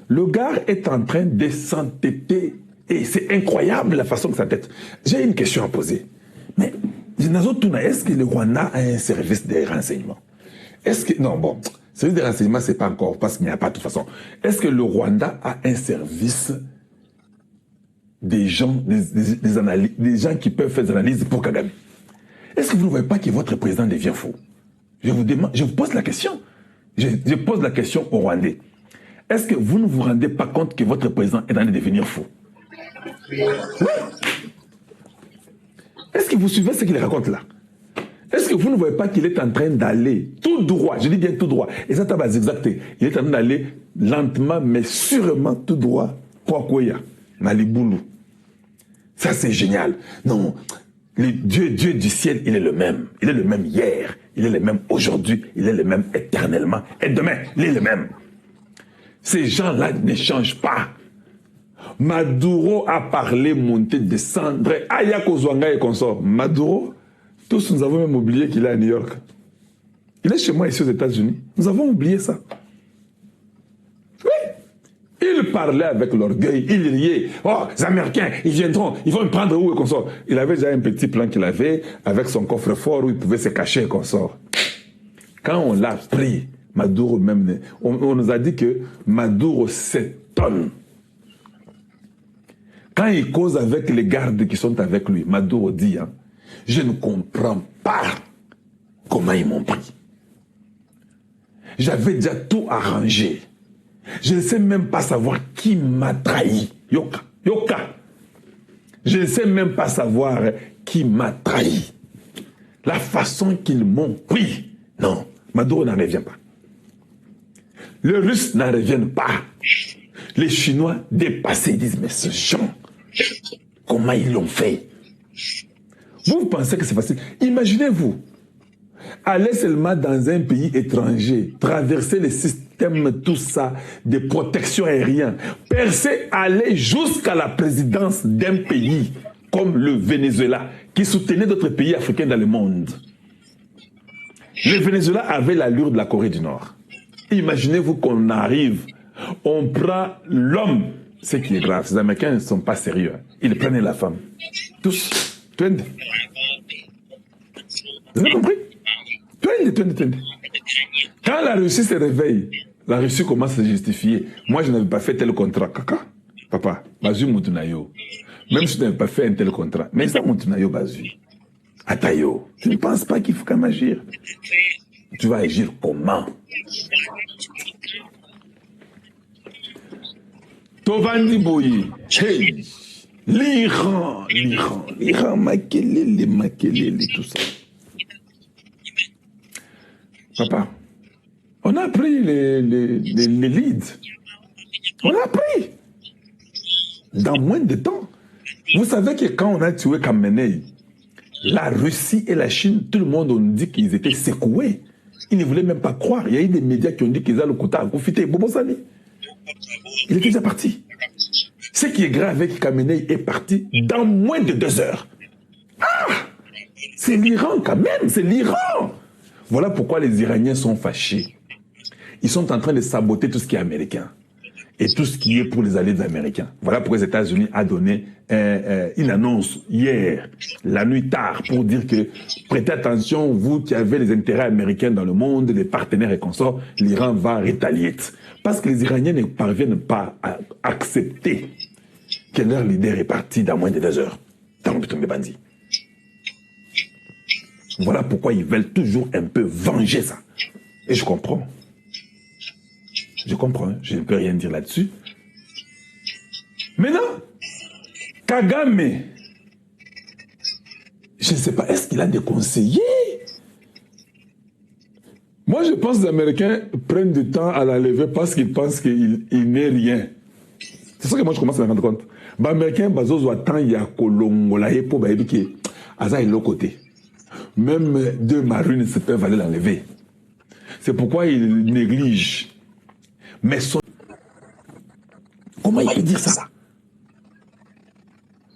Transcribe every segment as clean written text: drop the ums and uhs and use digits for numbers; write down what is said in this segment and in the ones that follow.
Le gars est en train de s'entêter et c'est incroyable la façon que ça tête. J'ai une question à poser. Mais, est-ce que le Rwanda a un service de renseignement? Est-ce que, non, bon, service de renseignement, c'est pas encore, parce qu'il n'y a pas de toute façon. Est-ce que le Rwanda a un service des gens, des gens qui peuvent faire des analyses pour Kagame? Est-ce que vous ne voyez pas que votre président devient fou? Je vous pose la question. Je pose la question aux Rwandais. Est-ce que vous ne vous rendez pas compte que votre président est en train de devenir fou? Oui. Est-ce que vous suivez ce qu'il raconte là? Est-ce que vous ne voyez pas qu'il est en train d'aller tout droit? Je dis bien tout droit. Et ça va exacter. Il est en train d'aller lentement, mais sûrement tout droit pour Akoya, Maliboulou. Ça, c'est génial. Non, Dieu du ciel, il est le même. Il est le même hier. Il est le même aujourd'hui. Il est le même éternellement. Et demain, il est le même. Ces gens-là ne changent pas. Maduro a parlé, monter, descendre. Ayako Zwanga et consort. Maduro, tous nous avons même oublié qu'il est à New York. Il est chez moi ici aux États-Unis. Nous avons oublié ça. Oui. Il parlait avec l'orgueil, il riait. Oh, les Américains, ils viendront, ils vont me prendre où et consort. Il avait déjà un petit plan qu'il avait avec son coffre-fort où il pouvait se cacher et consort. Quand on l'a pris, Maduro même, on nous a dit que Maduro s'étonne. Quand il cause avec les gardes qui sont avec lui, Maduro dit, hein, je ne comprends pas comment ils m'ont pris. J'avais déjà tout arrangé. Je ne sais même pas savoir qui m'a trahi. Yoka, Yoka. Je ne sais même pas savoir qui m'a trahi. La façon qu'ils m'ont pris. Non, Maduro n'en revient pas. Les Russes n'en reviennent pas. Les Chinois dépassés disent, mais ce gens, comment ils l'ont fait? Vous pensez que c'est facile? Imaginez-vous, aller seulement dans un pays étranger, traverser les systèmes, tout ça, de protection aérienne, percer, aller jusqu'à la présidence d'un pays comme le Venezuela, qui soutenait d'autres pays africains dans le monde. Le Venezuela avait l'allure de la Corée du Nord. Imaginez-vous qu'on arrive, on prend l'homme, ce qui est grave, ces Américains ne sont pas sérieux, ils prenaient la femme. Tous, 20. Vous avez compris? 20. Quand la Russie se réveille, la Russie commence à se justifier. Moi, je n'avais pas fait tel contrat. Kaka, papa, Bazu Moutunayo. Même si je n'avais pas fait un tel contrat. Mais ça, Moutunayo, Bazu. Atayo, tu ne penses pas qu'il faut quand même agir? Tu vas agir comment? Tovandi Boyi. Hey! L'Iran, Makelele, tout ça. Papa, on a pris les leads. On a pris. Dans moins de temps. Vous savez que quand on a tué Khamenei, la Russie et la Chine, tout le monde a dit qu'ils étaient secoués. Ils ne voulaient même pas croire. Il y a eu des médias qui ont dit qu'ils allaient le Kouta, profiter. Bobo Sani. Il était déjà parti. Ce qui est grave avec Khamenei est parti dans moins de 2 heures. Ah! C'est l'Iran quand même, c'est l'Iran. Voilà pourquoi les Iraniens sont fâchés. Ils sont en train de saboter tout ce qui est américain. Et tout ce qui est pour les alliés des Américains. Voilà pourquoi les États-Unis a donné une annonce hier, la nuit tard, pour dire que prêtez attention, vous qui avez les intérêts américains dans le monde, les partenaires et consorts, l'Iran va rétalier. Parce que les Iraniens ne parviennent pas à accepter que leur leader est parti dans moins de 2 heures. Dans le bandit. Voilà pourquoi ils veulent toujours un peu venger ça. Et je comprends. Je comprends, je ne peux rien dire là-dessus. Maintenant, Kagame, je ne sais pas, est-ce qu'il a des conseillers? Moi, je pense que les Américains prennent du temps à la lever parce qu'ils pensent qu'il n'est rien. C'est ça que moi, je commence à me rendre compte. Les Américains, ils attendent qu'il y a Kolongola et pour que Aza est de l'autre côté. Même 2 marines se peuvent aller l'enlever. C'est pourquoi ils négligent. Mais comment il peut dire ça?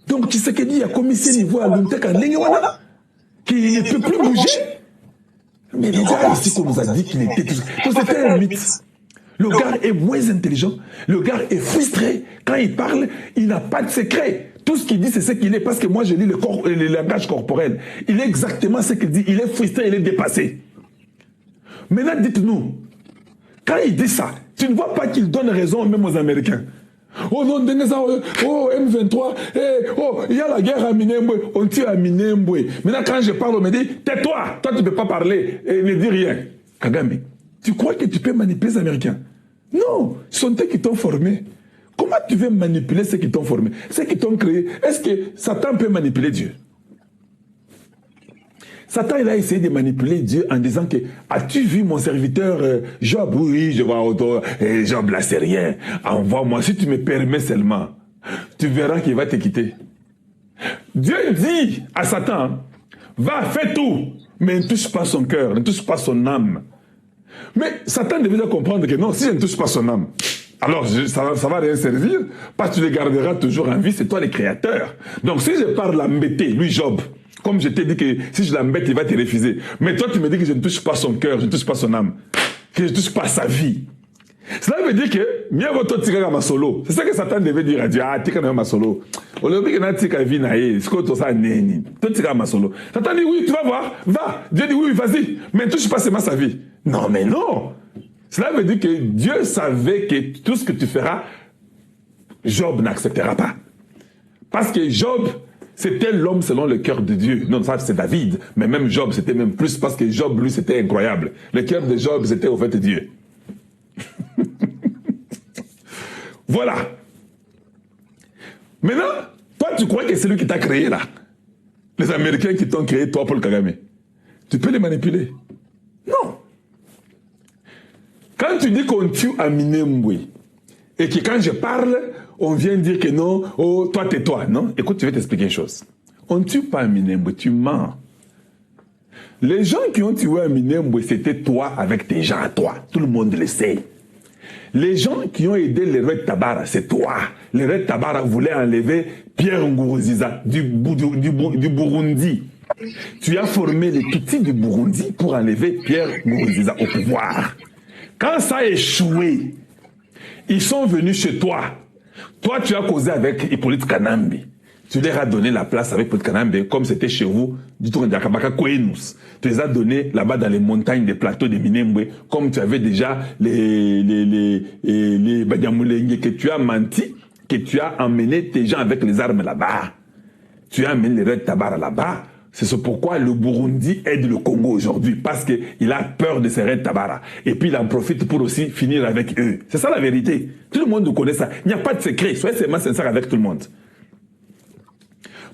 Donc, tu sais qu'il y a commissaire niveau à l'Untek qui ne peut plus bouger. Mais les gars ici qu'on nous a dit qu'il était tout. Donc c'était un mythe. Le gars est moins intelligent. Le gars est frustré. Quand il parle, il n'a pas de secret. Tout ce qu'il dit, c'est ce qu'il est. Parce que moi, je lis le langage corporel. Il est exactement ce qu'il dit. Il est frustré, il est dépassé. Maintenant, dites-nous, quand il dit ça, tu ne vois pas qu'il donne raison même aux Américains. Oh non, oh M23, oh, il y a la guerre à Minembwe, on tire à Minembwe. Maintenant, quand je parle, on me dit, tais-toi, toi tu ne peux pas parler, et ne dis rien. Kagame, tu crois que tu peux manipuler les Américains? Non, ce sont eux qui t'ont formé. Comment tu veux manipuler ceux qui t'ont formé, ceux qui t'ont créé? Est-ce que Satan peut manipuler Dieu? Satan, il a essayé de manipuler Dieu en disant que « As-tu vu mon serviteur Job? Oui, je vois autour. Et Job, là, c'est rien. Envoie-moi, si tu me permets seulement. Tu verras qu'il va te quitter. » Dieu dit à Satan, « Va, fais tout, mais ne touche pas son cœur, ne touche pas son âme. » Mais Satan devait comprendre que non, si je ne touche pas son âme, alors ça ne va rien servir, parce que tu le garderas toujours en vie, c'est toi le créateur. Donc si je parle l'embêter, lui Job, comme je t'ai dit que si je l'embête, il va te refuser. Mais toi, tu me dis que je ne touche pas son cœur, je ne touche pas son âme, que je ne touche pas sa vie. Cela veut dire que, mieux vaut toi tirer ma solo. C'est ça que Satan devait dire à Dieu. Ah, tirer ma solo. Au lieu de tirer ma vie, c'est quoi tout ça, néni. Toi tirer ma solo. Satan dit oui, tu vas voir, va. Dieu dit oui, vas-y. Mais ne touche pas seulement sa vie. Non, mais non. Cela veut dire que Dieu savait que tout ce que tu feras, Job n'acceptera pas. Parce que Job, c'était l'homme selon le cœur de Dieu. Non, ça c'est David. Mais même Job, c'était même plus parce que Job, lui, c'était incroyable. Le cœur de Job, c'était au fait Dieu. Voilà. Maintenant, toi, tu crois que c'est lui qui t'a créé là? Les Américains qui t'ont créé, toi, Paul Kagame. Tu peux les manipuler? Non. Quand tu dis qu'on tue à Minembwe, et que quand je parle, on vient dire que non, oh, toi, tais-toi, non? Écoute, je vais t'expliquer une chose. On ne tue pas à Minembwe, tu mens. Les gens qui ont tué à Minembwe, c'était toi avec tes gens à toi. Tout le monde le sait. Les gens qui ont aidé les Red Tabara, c'est toi. Les Red Tabara voulaient enlever Pierre Nkurunziza du Burundi. Tu as formé les Tutsis du Burundi pour enlever Pierre Nkurunziza au pouvoir. Quand ça a échoué, ils sont venus chez toi. Toi, tu as causé avec Hippolyte Kanambe. Tu leur as donné la place avec Hippolyte Kanambe, comme c'était chez vous, du tour de Akabaka Kouenous. Tu les as donnés là-bas dans les montagnes des plateaux de Minembwe, comme tu avais déjà les Banyamulenge, que tu as menti, que tu as emmené tes gens avec les armes là-bas. Tu as amené les Red Tabara là-bas. C'est pourquoi le Burundi aide le Congo aujourd'hui, parce qu'il a peur de ces Red Tabara. Et puis il en profite pour aussi finir avec eux. C'est ça la vérité. Tout le monde connaît ça. Il n'y a pas de secret. Soyez seulement sincère avec tout le monde.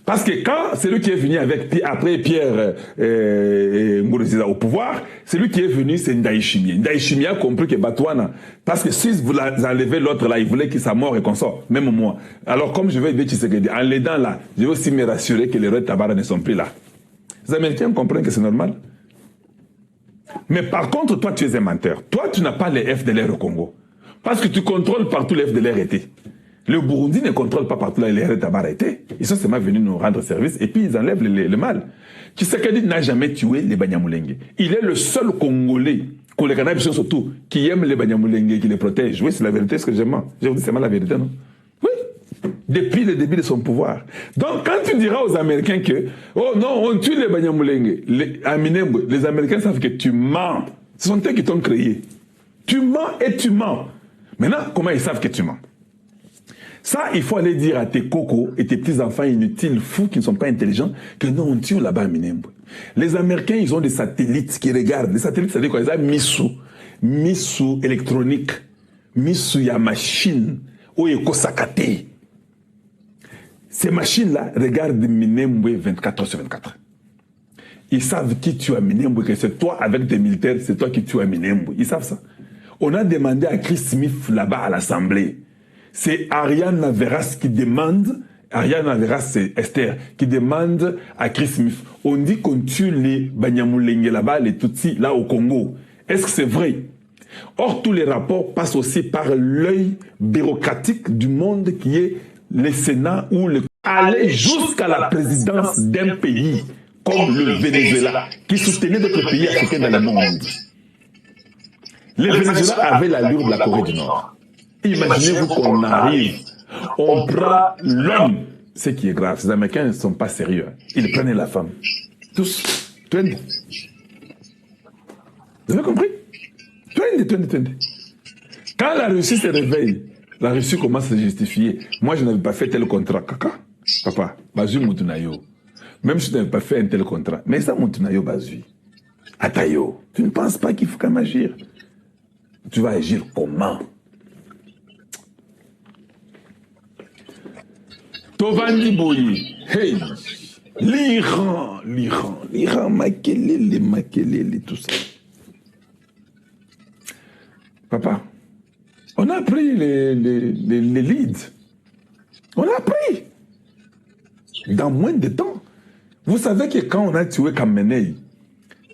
Parce que quand celui qui est venu après Pierre Nkurunziza au pouvoir, celui qui est venu, c'est Ndayishimiye. Ndayishimiye a compris que Batouana, parce que si vous enlevez l'autre là, il voulait qu'il soit mort et qu'on sorte, même moi. Alors comme je vais dire Tshisekedi, en l'aidant là, je vais aussi me rassurer que les Red Tabara ne sont plus là. Les Américains comprennent que c'est normal. Mais par contre, toi, tu es un menteur. Toi, tu n'as pas les FDLR au Congo. Parce que tu contrôles partout les FDLR étaient. Le Burundi ne contrôle pas partout là les Red Tabara étaient. Ils sont seulement venus nous rendre service et puis ils enlèvent le mal. Tshisekedi n'a jamais tué les Banyamulenge. Il est le seul Congolais, surtout, qui aime les Banyamulenge, qui les protège. Oui, c'est la vérité, ce que j'aime. Je vous dis, c'est la vérité, non? Oui. Depuis le début de son pouvoir. Donc, quand tu diras aux Américains que, oh non, on tue les Banyamulenge, à Minembwe, les Américains savent que tu mens. Ce sont eux qui t'ont créé. Tu mens et tu mens. Maintenant, comment ils savent que tu mens? Ça, il faut aller dire à tes cocos et tes petits-enfants inutiles, fous, qui ne sont pas intelligents, que non, on tue là-bas à Minembwe. Les Américains, ils ont des satellites qui regardent. Les satellites, ça veut dire quoi? Ils ont Missou électronique, Missou ya machine, ou yeko sakate. Ces machines-là regardent Minembwe 24 heures sur 24. Ils savent qui tue à Minembwe, que c'est toi avec des militaires, c'est toi qui tue à Minembwe. Ils savent ça. On a demandé à Chris Smith là-bas à l'Assemblée. C'est Ariane Veras qui demande, Ariane Veras c'est Esther, qui demande à Chris Smith, on dit qu'on tue les Banyamulenge là-bas, les Tutsis là au Congo. Est-ce que c'est vrai? Or, tous les rapports passent aussi par l'œil bureaucratique du monde qui est le Sénat ou le... Aller jusqu'à la présidence d'un pays comme le Venezuela, qui soutenait d'autres pays africains dans le monde. Le Venezuela avait l'allure de la Corée du Nord. Imaginez-vous qu'on arrive, on prend l'homme. Ce qui est grave, ces Américains ne sont pas sérieux. Ils prennent la femme. Tous. 20. Vous avez compris? 20. Quand la Russie se réveille, la Russie commence à se justifier. Moi, je n'avais pas fait tel contrat. Kaka, papa, Bazui Moutunayo. Même si je n'avais pas fait un tel contrat. Mais ça, Moutunayo, Bazui. Atayo, tu ne penses pas qu'il faut quand même agir? Tu vas agir comment? Tovandi Boyi, hey, l'Iran, Makelele, tout ça. Papa, on a pris les leads. On a pris. Dans moins de temps. Vous savez que quand on a tué Khamenei,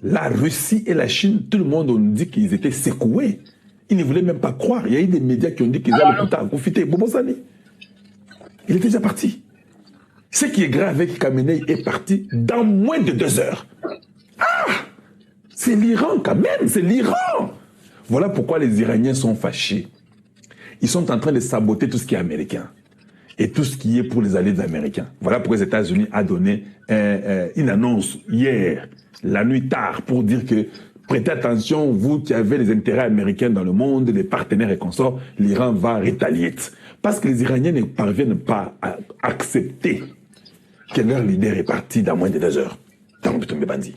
la Russie et la Chine, tout le monde a dit qu'ils étaient secoués. Ils ne voulaient même pas croire. Il y a eu des médias qui ont dit qu'ils allaient profiter. Bobosani. Il était déjà parti. Ce qui est grave avec Khamenei est parti dans moins de 2 heures. Ah! C'est l'Iran quand même, c'est l'Iran. Voilà pourquoi les Iraniens sont fâchés. Ils sont en train de saboter tout ce qui est américain. Et tout ce qui est pour les alliés américains. Voilà pourquoi les États-Unis ont donné une annonce hier, la nuit tard, pour dire que prêtez attention, vous qui avez les intérêts américains dans le monde, les partenaires et consorts, l'Iran va rétalier. Parce que les Iraniens ne parviennent pas à accepter que leur leader est parti dans moins de 2 heures. Dans le Bandi.